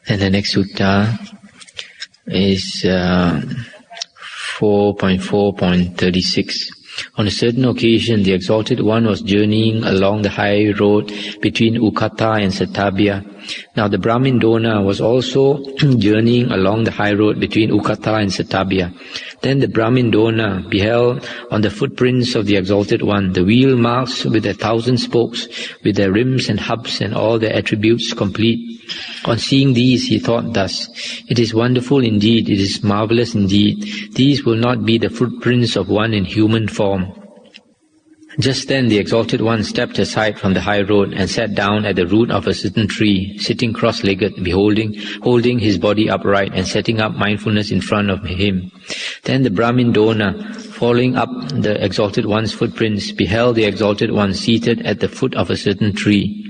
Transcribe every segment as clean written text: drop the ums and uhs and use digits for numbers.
And the next sutta is 4.4.36. On a certain occasion, the Exalted One was journeying along the high road between Anguttara and Satabhya. Now the Brahmin Dona was also journeying along the high road between Anguttara and Satabhya. Then the Brahmin Dona beheld on the footprints of the Exalted One the wheel marks with their 1,000 spokes, with their rims and hubs and all their attributes complete. On seeing these, he thought thus, "It is wonderful indeed, it is marvelous indeed. These will not be the footprints of one in human form." Just then the Exalted One stepped aside from the high road and sat down at the root of a certain tree, sitting cross-legged, holding his body upright and setting up mindfulness in front of him. Then the Brahmin Dona, following up the Exalted One's footprints, beheld the Exalted One seated at the foot of a certain tree.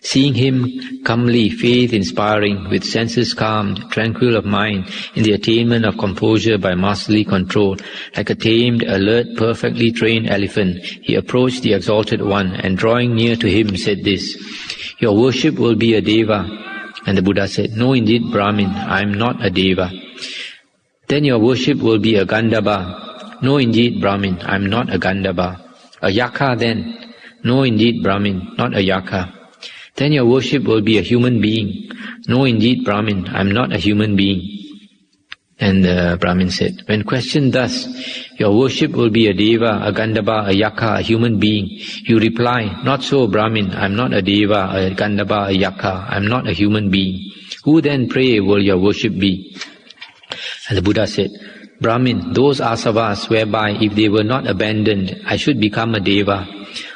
Seeing him comely, faith-inspiring, with senses calmed, tranquil of mind, in the attainment of composure by masterly control, like a tamed, alert, perfectly trained elephant, he approached the Exalted One and drawing near to him said this, "Your worship will be a Deva." And the Buddha said, "No, indeed, Brahmin, I am not a Deva." "Then your worship will be a Gandhava." "No, indeed, Brahmin, I am not a Gandhava." "A Yakha then?" "No, indeed, Brahmin, not a Yakha." "Then your worship will be a human being." "No, indeed, Brahmin, I am not a human being." And the Brahmin said, when questioned thus, "Your worship will be a Deva, a Gandhava, a Yakha, a human being," you reply, "Not so, Brahmin, I am not a Deva, a Gandhava, a Yakha, I am not a human being." "Who then, pray, will your worship be?" And the Buddha said, "Brahmin, those asavas whereby if they were not abandoned, I should become a Deva.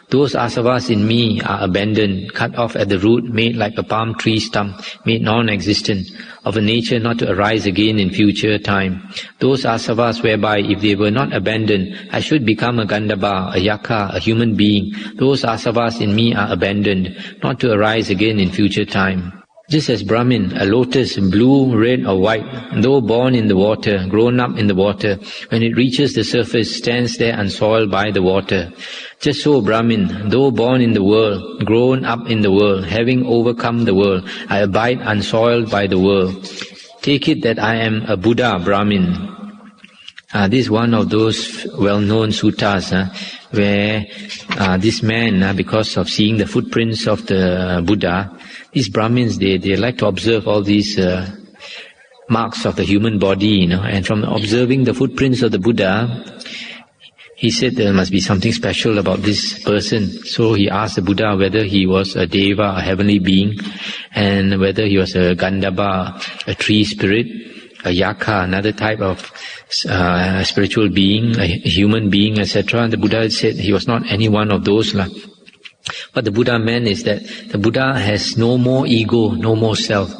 Those asavas in me are abandoned, cut off at the root, made like a palm tree stump, made non-existent, of a nature not to arise again in future time. Those asavas whereby if they were not abandoned, I should become a Gandhava, a Yakha, a human being. Those asavas in me are abandoned, not to arise again in future time. Just as Brahmin, a lotus, blue, red or white, though born in the water, grown up in the water, when it reaches the surface, stands there unsoiled by the water. Just so Brahmin, though born in the world, grown up in the world, having overcome the world, I abide unsoiled by the world. Take it that I am a Buddha Brahmin." This is one of those well-known suttas where this man, because of seeing the footprints of the Buddha, these Brahmins, they like to observe all these marks of the human body, and from observing the footprints of the Buddha, he said there must be something special about this person. So he asked the Buddha whether he was a Deva, a heavenly being, and whether he was a Gandhava, a tree spirit, a Yakha, another type of spiritual being, a human being, etc. And the Buddha said he was not any one of those. What the Buddha meant is that the Buddha has no more ego, no more self.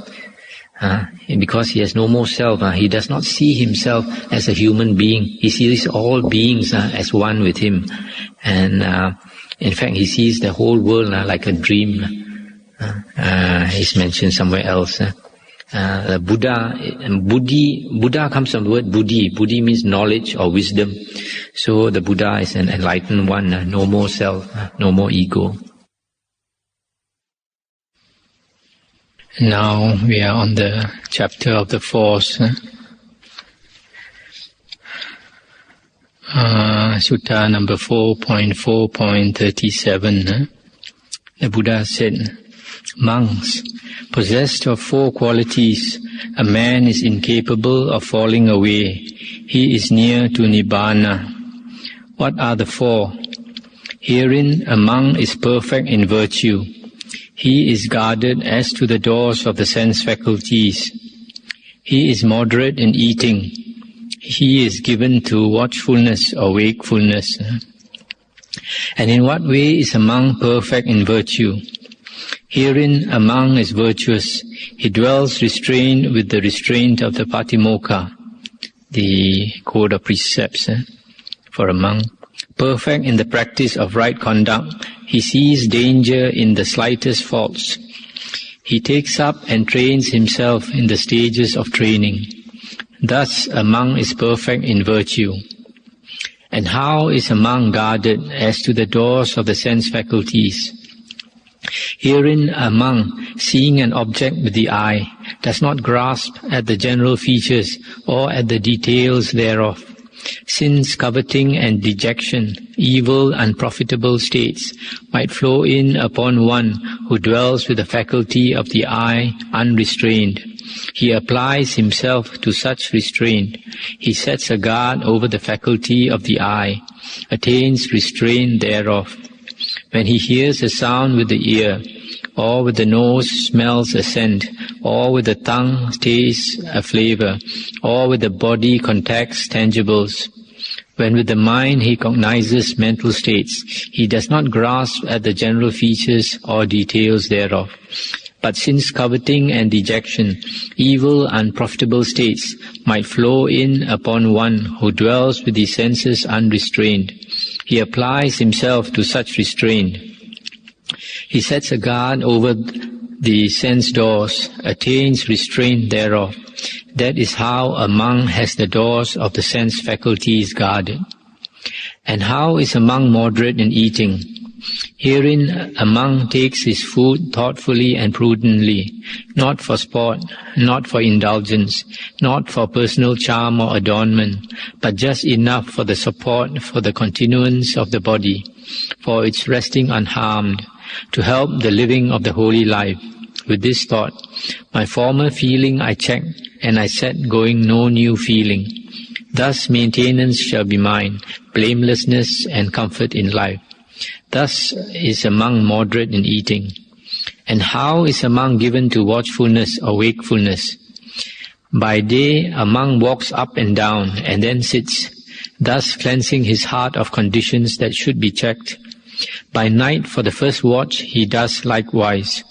And because he has no more self, he does not see himself as a human being. He sees all beings as one with him. And in fact, he sees the whole world like a dream. It's mentioned somewhere else. Buddha comes from the word buddhi. Buddhi means knowledge or wisdom. So the Buddha is an enlightened one, no more self, no more ego. Now we are on the chapter of the force. Sutta number 4.4.37. The Buddha said, "Monks, possessed of 4 qualities, a man is incapable of falling away. He is near to Nibbana. What are the 4? Herein a monk is perfect in virtue. He is guarded as to the doors of the sense faculties. He is moderate in eating. He is given to watchfulness or wakefulness. And in what way is a monk perfect in virtue? Herein a monk is virtuous. He dwells restrained with the restraint of the Patimokkha, the code of precepts for a monk. Perfect in the practice of right conduct, he sees danger in the slightest faults. He takes up and trains himself in the stages of training. Thus a monk is perfect in virtue. And how is a monk guarded as to the doors of the sense faculties? Herein a monk, seeing an object with the eye, does not grasp at the general features or at the details thereof. Since coveting and dejection, evil, unprofitable states, might flow in upon one who dwells with the faculty of the eye unrestrained, he applies himself to such restraint. He sets a guard over the faculty of the eye, attains restraint thereof. When he hears a sound with the ear, or with the nose smells a scent, or with the tongue tastes a flavor, or with the body contacts tangibles, when with the mind he cognizes mental states, he does not grasp at the general features or details thereof. But since coveting and dejection, evil, unprofitable states, might flow in upon one who dwells with the senses unrestrained, he applies himself to such restraint. He sets a guard over the sense doors, attains restraint thereof. That is how a monk has the doors of the sense faculties guarded. And how is a monk moderate in eating? Herein a monk takes his food thoughtfully and prudently, not for sport, not for indulgence, not for personal charm or adornment, but just enough for the support, for the continuance of the body, for its resting unharmed, to help the living of the holy life. With this thought, my former feeling I check, and I set going no new feeling. Thus maintenance shall be mine, blamelessness and comfort in life. Thus is a monk moderate in eating. And how is a monk given to watchfulness or wakefulness? By day a monk walks up and down, and then sits, thus cleansing his heart of conditions that should be checked. By night, for the first watch, he does likewise.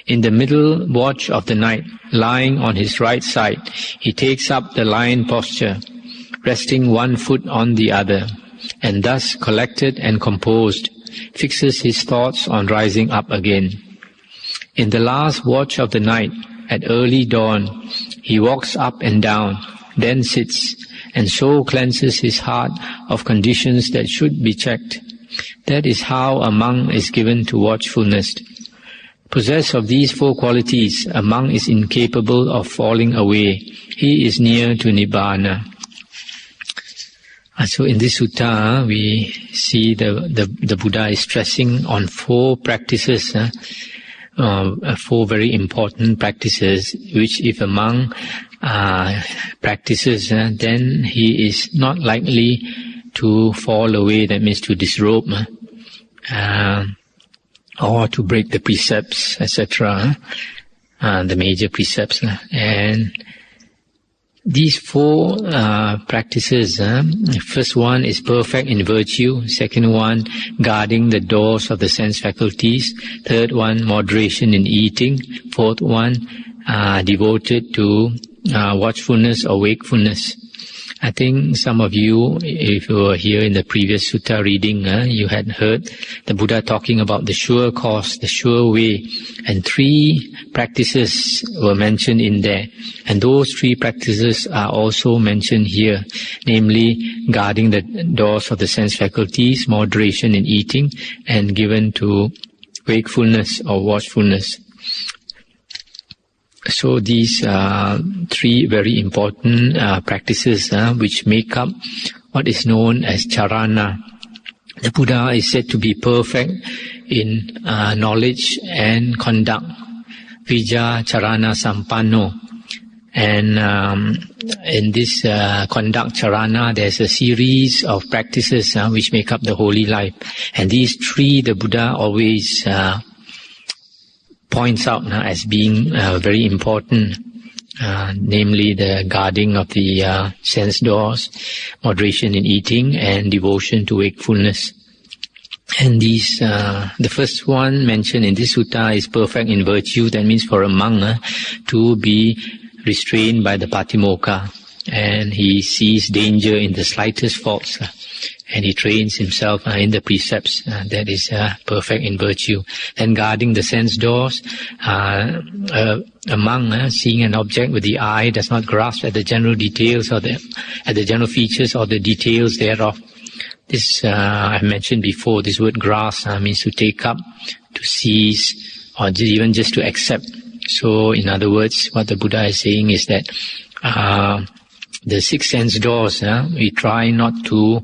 In the middle watch of the night, lying on his right side, he takes up the lion posture, resting one foot on the other, and thus collected and composed, fixes his thoughts on rising up again. In the last watch of the night, at early dawn, he walks up and down, then sits, and so cleanses his heart of conditions that should be checked. That is how a monk is given to watchfulness. Possessed of these four qualities, a monk is incapable of falling away. He is near to Nibbana. So in this sutta, we see the Buddha is stressing on four practices, four very important practices, which if a monk practices, then he is not likely to fall away, that means to disrobe, or to break the precepts, etc., the major precepts. And these four practices, first one is perfect in virtue, second one, guarding the doors of the sense faculties, third one, moderation in eating, fourth one, devoted to watchfulness or wakefulness. I think some of you, if you were here in the previous sutta reading, you had heard the Buddha talking about the sure course, the sure way, and three practices were mentioned in there. And those three practices are also mentioned here, namely guarding the doors of the sense faculties, moderation in eating, and given to wakefulness or watchfulness. So these three very important practices which make up what is known as charana. The Buddha is said to be perfect in knowledge and conduct, vijja charana sampanno. And in this conduct charana, there's a series of practices which make up the holy life. And these three, the Buddha always points out as being very important, namely the guarding of the sense doors, moderation in eating, and devotion to wakefulness. And these, the first one mentioned in this sutta is perfect in virtue. That means for a monk to be restrained by the patimokkha, and he sees danger in the slightest faults. And he trains himself in the precepts. That is perfect in virtue. Then guarding the sense doors, a monk seeing an object with the eye does not grasp at the general details or at the general features or the details thereof. This I mentioned before. This word grasp means to take up, to seize, or even just to accept. So in other words, what the Buddha is saying is that the six sense doors, we try not to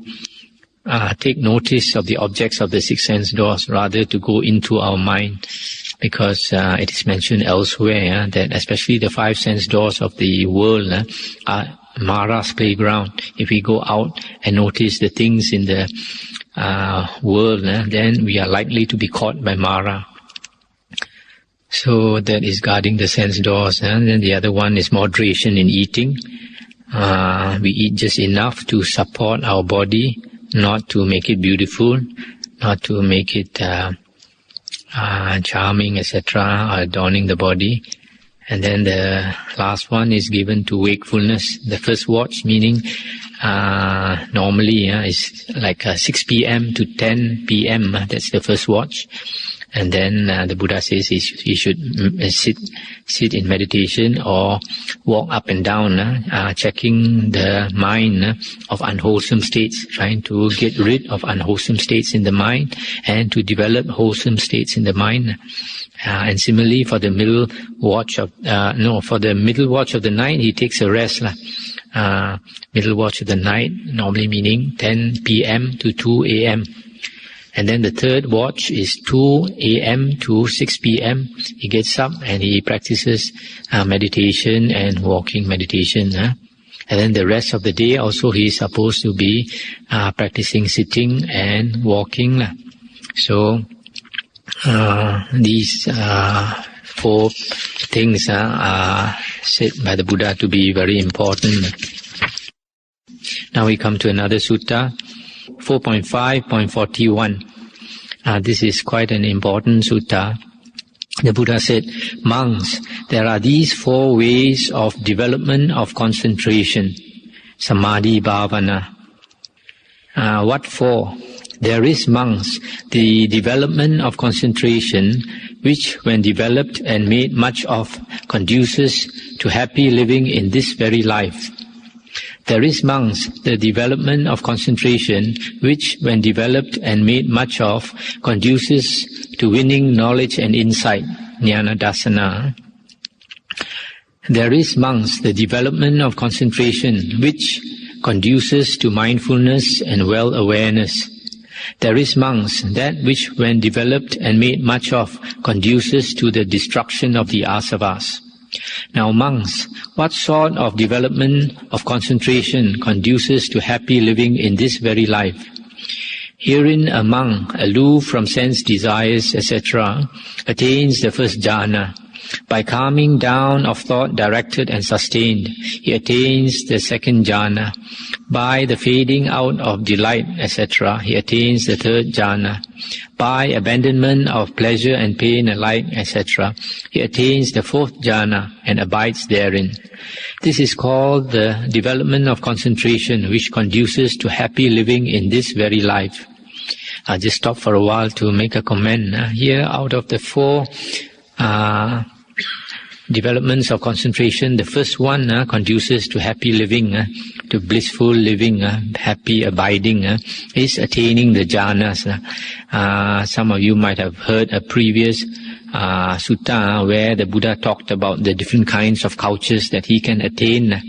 take notice of the objects of the six sense doors, rather to go into our mind, because it is mentioned elsewhere that especially the five sense doors of the world are Mara's playground. If we go out and notice the things in the world, then we are likely to be caught by Mara. So that is guarding the sense doors. And then the other one is moderation in eating. We eat just enough to support our body, not to make it beautiful, not to make it charming, etc., or adorning the body. And then the last one is given to wakefulness. The first watch, meaning normally is like 6 p.m. to 10 p.m. That's the first watch. And then the Buddha says he should sit in meditation or walk up and down, checking the mind of unwholesome states, trying to get rid of unwholesome states in the mind and to develop wholesome states in the mind. And similarly, for the middle watch of the night, he takes a rest. Middle watch of the night, normally meaning 10 p.m. to 2 a.m. And then the third watch is 2 a.m. to 6 p.m. He gets up and he practices meditation and walking meditation. And then the rest of the day also he is supposed to be practicing sitting and walking. So these 4 things are said by the Buddha to be very important. Now we come to another sutta, 4.5.41. This is quite an important sutta. The Buddha said, monks, there are these 4 ways of development of concentration, samadhi bhavana. What for? There is, monks, the development of concentration, which when developed and made much of, conduces to happy living in this very life. There is, monks, the development of concentration, which when developed and made much of, conduces to winning knowledge and insight, jnana dasana. There is, monks, the development of concentration, which conduces to mindfulness and well-awareness. There is, monks, that which when developed and made much of, conduces to the destruction of the asavas. Now, monks, what sort of development of concentration conduces to happy living in this very life? Herein a monk, aloof from sense desires, etc., attains the first jhana. By calming down of thought directed and sustained, he attains the second jhana. By the fading out of delight, etc., he attains the third jhana. By abandonment of pleasure and pain alike, etc., he attains the fourth jhana and abides therein. This is called the development of concentration, which conduces to happy living in this very life. I'll just stop for a while to make a comment. Here, out of the 4 developments of concentration, the first one conduces to happy living, to blissful living, happy abiding, is attaining the jhanas. Some of you might have heard a previous sutta where the Buddha talked about the different kinds of cultures that he can attain.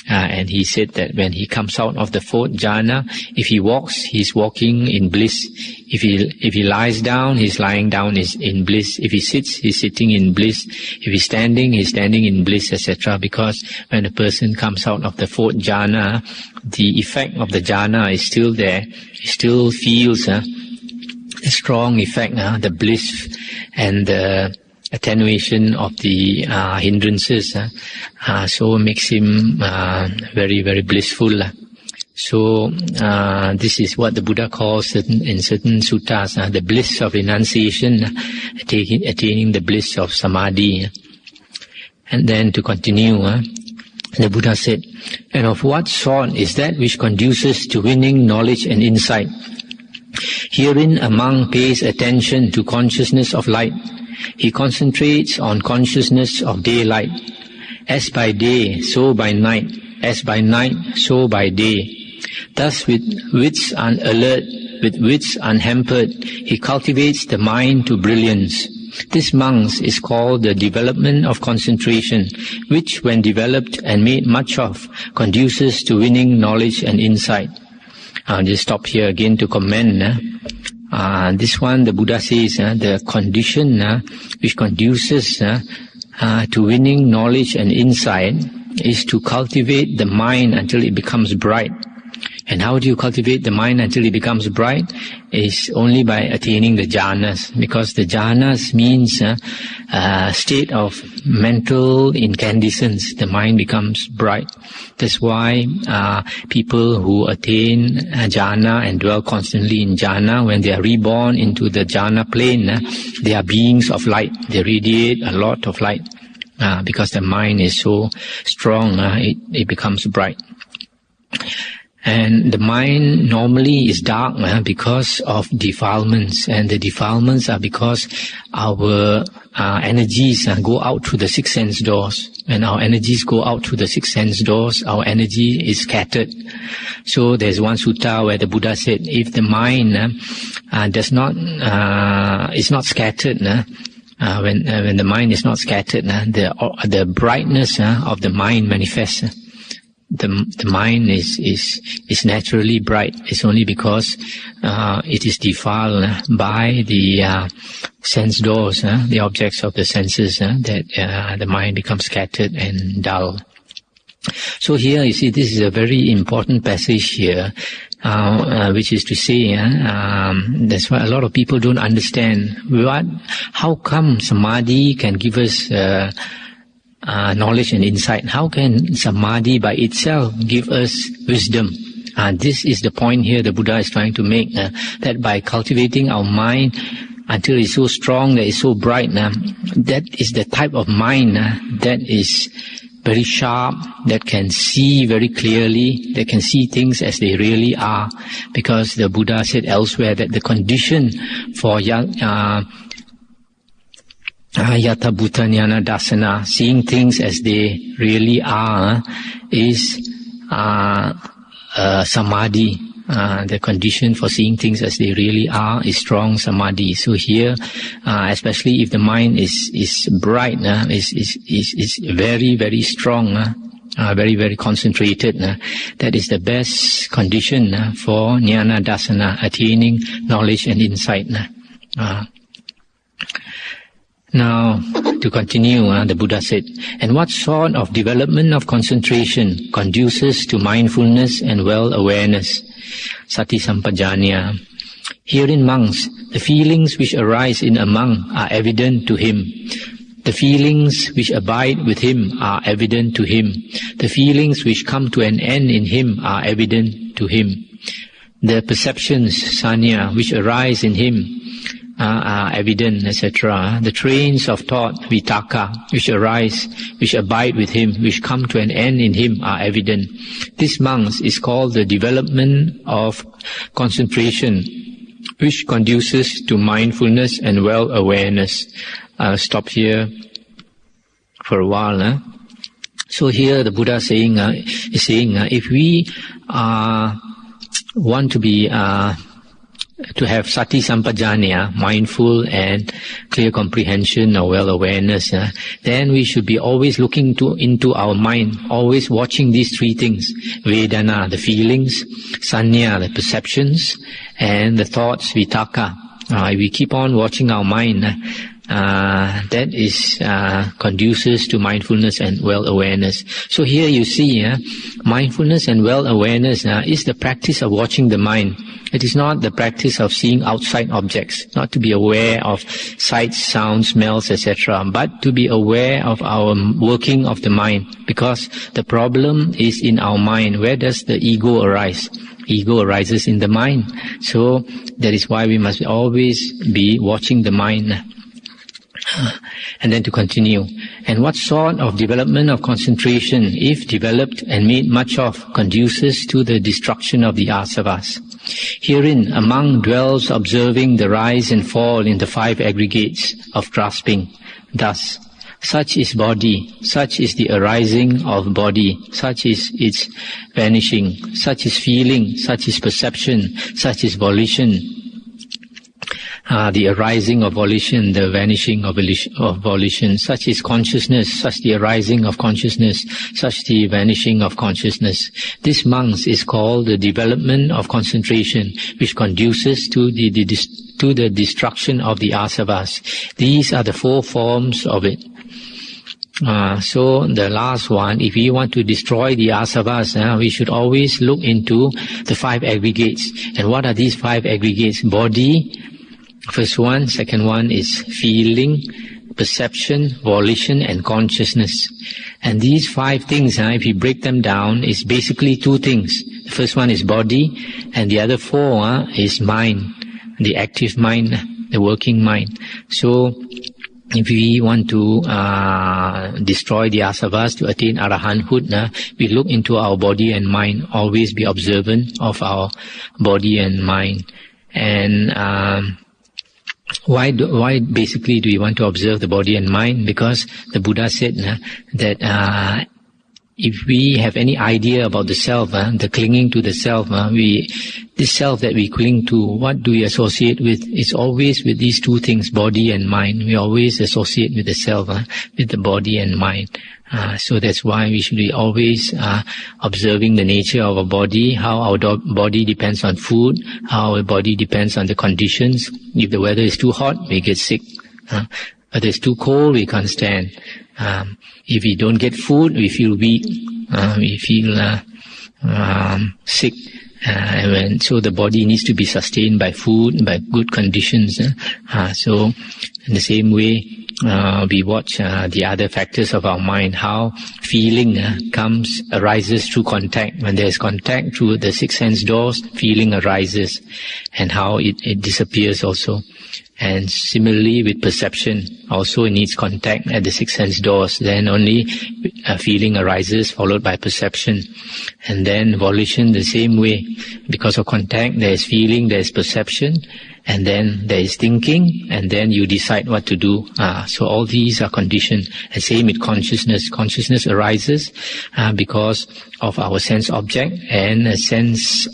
And he said that when he comes out of the 4th jhana, if he walks, he's walking in bliss. If he lies down, he's lying down in bliss. If he sits, he's sitting in bliss. If he's standing in bliss, etc. Because when a person comes out of the 4th jhana, the effect of the jhana is still there. He still feels a strong effect, the bliss and the attenuation of the hindrances, so makes him very, very blissful. So this is what the Buddha calls in certain suttas, the bliss of renunciation, attaining the bliss of samadhi. And then to continue, the Buddha said, and of what sort is that which conduces to winning knowledge and insight? Herein a monk pays attention to consciousness of light. He concentrates on consciousness of daylight. As by day, so by night. As by night, so by day. Thus with wits unalert, with wits unhampered, he cultivates the mind to brilliance. This, monks, is called the development of concentration, which, when developed and made much of, conduces to winning knowledge and insight. I'll just stop here again to comment. This one, the Buddha says, the condition which conduces to winning knowledge and insight is to cultivate the mind until it becomes bright. And how do you cultivate the mind until it becomes bright? Is only by attaining the jhanas, because the jhanas means a state of mental incandescence. The mind becomes bright. That's why people who attain jhana and dwell constantly in jhana, when they are reborn into the jhana plane, they are beings of light. They radiate a lot of light because the mind is so strong, it becomes bright. And the mind normally is dark because of defilements, and the defilements are because our energies go out through the six sense doors. When our energies go out through the six sense doors, our energy is scattered. So there's one sutta where the Buddha said, if the mind is not scattered, when the mind is not scattered, the brightness of the mind manifests. The mind is naturally bright. It's only because it is defiled by the sense doors, the objects of the senses, that the mind becomes scattered and dull. So here you see, this is a very important passage here, which is to say, that's why a lot of people don't understand how come samadhi can give us knowledge and insight. How can samadhi by itself give us wisdom? This is the point here the Buddha is trying to make, that by cultivating our mind until it's so strong, that it's so bright, that is the type of mind that is very sharp, that can see very clearly, that can see things as they really are. Because the Buddha said elsewhere that the condition for Yatha Bhutanyana Dasana, seeing things as they really are, is samadhi. The condition for seeing things as they really are is strong samadhi. So here, especially if the mind is bright, is very, very strong, very, very concentrated, that is the best condition for jnana dasana, attaining knowledge and insight. Now, to continue, the Buddha said, and what sort of development of concentration conduces to mindfulness and well-awareness? Sati Sampajanya. Herein, monks, the feelings which arise in a monk are evident to him. The feelings which abide with him are evident to him. The feelings which come to an end in him are evident to him. The perceptions, sanya, which arise in him are evident, etc. The trains of thought, vitaka, which arise, which abide with him, which come to an end in him, are evident. This, monks, is called the development of concentration, which conduces to mindfulness and well-awareness. I'll stop here for a while. So here the Buddha is saying, if we want to be to have sati sampajanya, mindful and clear comprehension or well-awareness, then we should be always looking into our mind, always watching these three things: vedana, the feelings; sanya, the perceptions; and the thoughts, vitaka. If we keep on watching our mind, that is conduces to mindfulness and well-awareness. So here you see, mindfulness and well-awareness is the practice of watching the mind. It is not the practice of seeing outside objects, not to be aware of sights, sounds, smells, etc., but to be aware of our working of the mind. Because the problem is in our mind. Where does the ego arise? Ego arises in the mind. So that is why we must always be watching the mind. And then to continue. And what sort of development of concentration, if developed and made much of, conduces to the destruction of the asavas? Herein, a monk dwells observing the rise and fall in the five aggregates of grasping. Thus, such is body, such is the arising of body, such is its vanishing, such is feeling, such is perception, such is volition. the arising of volition, the vanishing of volition. Such is consciousness, such the arising of consciousness, such the vanishing of consciousness. This, monks, is called the development of concentration, which conduces to the destruction of the asavas. These are the 4 forms of it. So the last one, if we want to destroy the asavas, we should always look into the 5 aggregates. And what are these 5 aggregates? Body, first one. Second one is feeling, perception, volition, and consciousness. And these 5 things, if you break them down, is basically 2 things. The first one is body, and the other 4 is mind, the active mind, the working mind. So if we want to destroy the asavas, to attain arahanthood, we look into our body and mind. Always be observant of our body and mind. And why basically do we want to observe the body and mind? Because the Buddha said that if we have any idea about the self, the clinging to the self, this self that we cling to, what do we associate with? It's always with these 2 things, body and mind. We always associate with the self, with the body and mind. So that's why we should be always observing the nature of our body, how our body depends on food, how our body depends on the conditions. If the weather is too hot, we get sick. If it's too cold, we can't stand. If we don't get food, we feel weak, we feel sick. So the body needs to be sustained by food, by good conditions. So in the same way, we watch the other factors of our mind, how feeling arises through contact. When there is contact through the 6 sense doors, feeling arises, and how it disappears also. And similarly with perception, also it needs contact at the 6 sense doors. Then only a feeling arises, followed by perception. And then volition the same way. Because of contact, there is feeling, there is perception, and then there is thinking, and then you decide what to do. So all these are conditioned. And same with consciousness. Consciousness arises because of our sense object and a sense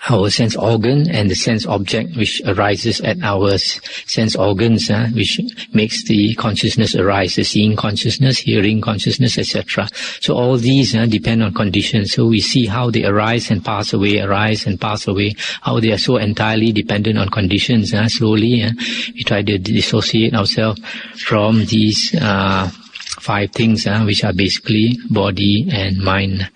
our sense organ and the sense object which arises at our sense organs, which makes the consciousness arise, the seeing consciousness, hearing consciousness, etc. So all these depend on conditions. So we see how they arise and pass away, how they are so entirely dependent on conditions. Slowly we try to dissociate ourselves from these 5 things which are basically body and mind.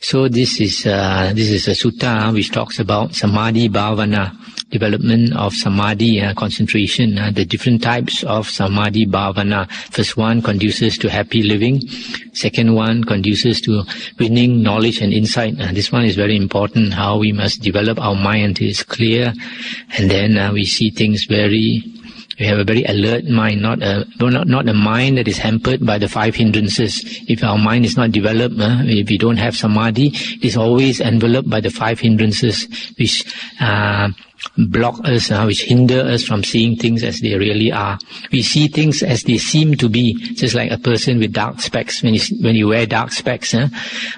So this is a sutta which talks about samadhi bhavana, development of samadhi, concentration, the different types of samadhi bhavana. First one conduces to happy living. Second one conduces to winning knowledge and insight. This one is very important, how we must develop our mind until it's clear, and then we see things we have a very alert mind, not a mind that is hampered by the 5 hindrances. If our mind is not developed, if we don't have samadhi, it is always enveloped by the 5 hindrances, which block us, which hinder us from seeing things as they really are. We see things as they seem to be, just like a person with dark specs. When you wear dark specs,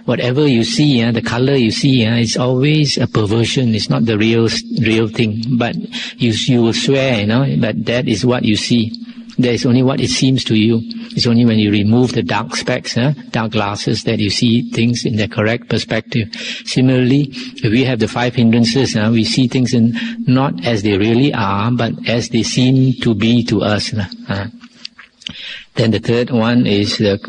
whatever you see, the color you see, it's always a perversion. It's not the real thing. But you will swear, but that is what you see. That is only what it seems to you. It's only when you remove the dark specs, dark glasses, that you see things in the correct perspective. Similarly, if we have the 5 hindrances, we see things not as they really are, but as they seem to be to us. Then the third one is the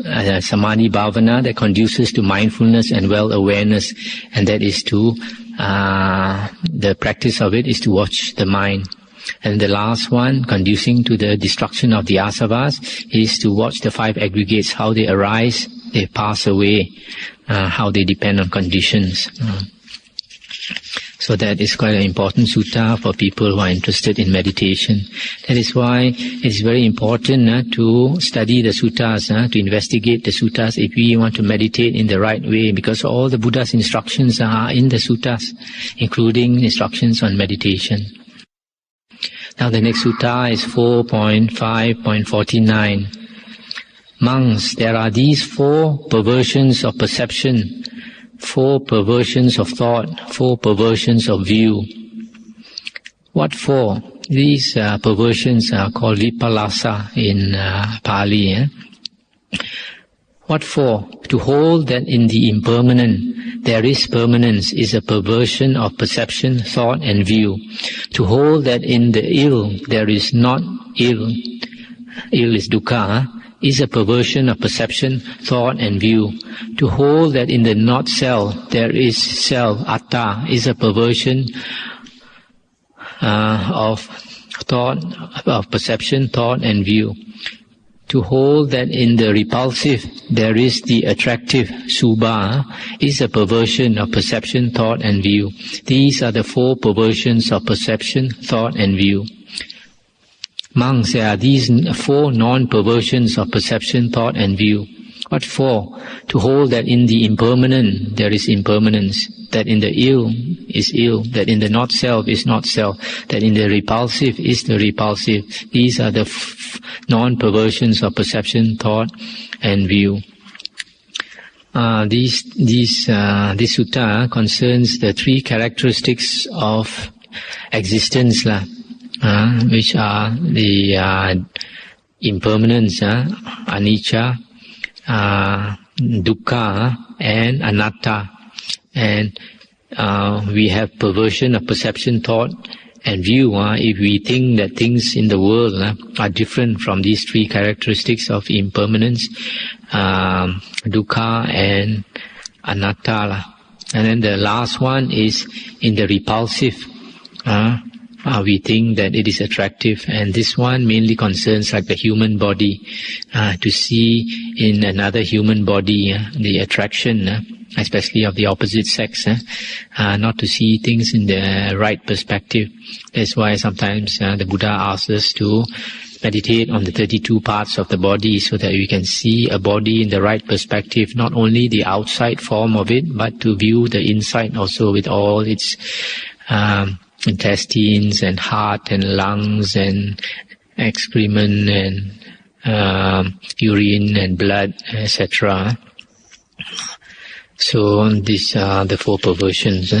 samadhi bhavana, that conduces to mindfulness and well-awareness, and that is the practice of it is to watch the mind. And the last one, conducing to the destruction of the asavas, is to watch the 5 aggregates, how they arise, they pass away, how they depend on conditions. So that is quite an important sutta for people who are interested in meditation. That is why it is very important to study the suttas, to investigate the suttas if we want to meditate in the right way, because all the Buddha's instructions are in the suttas, including instructions on meditation. Now the next sutta is 4.5.49. Monks, there are these 4 perversions of perception, 4 perversions of thought, 4 perversions of view. What for? These perversions are called vipallasa in Pali. What for? To hold that in the impermanent there is permanence is a perversion of perception, thought and view. To hold that in the ill there is not ill, ill is dukkha, is a perversion of perception, thought and view. To hold that in the not self there is self, atta, is a perversion of thought, of perception, thought and view. To hold that in the repulsive there is the attractive, subha, is a perversion of perception, thought and view. These are the four perversions of perception, thought and view. Monks, there are these four non-perversions of perception, thought and view. What for? To hold that in the impermanent there is impermanence, that in the ill is ill, that in the not self is not self, that in the repulsive is the repulsive. These are the non-perversions of perception, thought and view. This sutta concerns the three characteristics of existence, which are the impermanence, anicca, dukkha and anatta. And we have perversion of perception, thought and view. If we think that things in the world are different from these three characteristics of impermanence, dukkha and anatta. And then the last one is in the repulsive. We think that it is attractive, and this one mainly concerns like the human body, to see in another human body the attraction, especially of the opposite sex, not to see things in the right perspective. That's why sometimes the Buddha asks us to meditate on the 32 parts of the body so that we can see a body in the right perspective, not only the outside form of it, but to view the inside also with all its intestines and heart and lungs and excrement and urine and blood, etc. So these are the four perversions.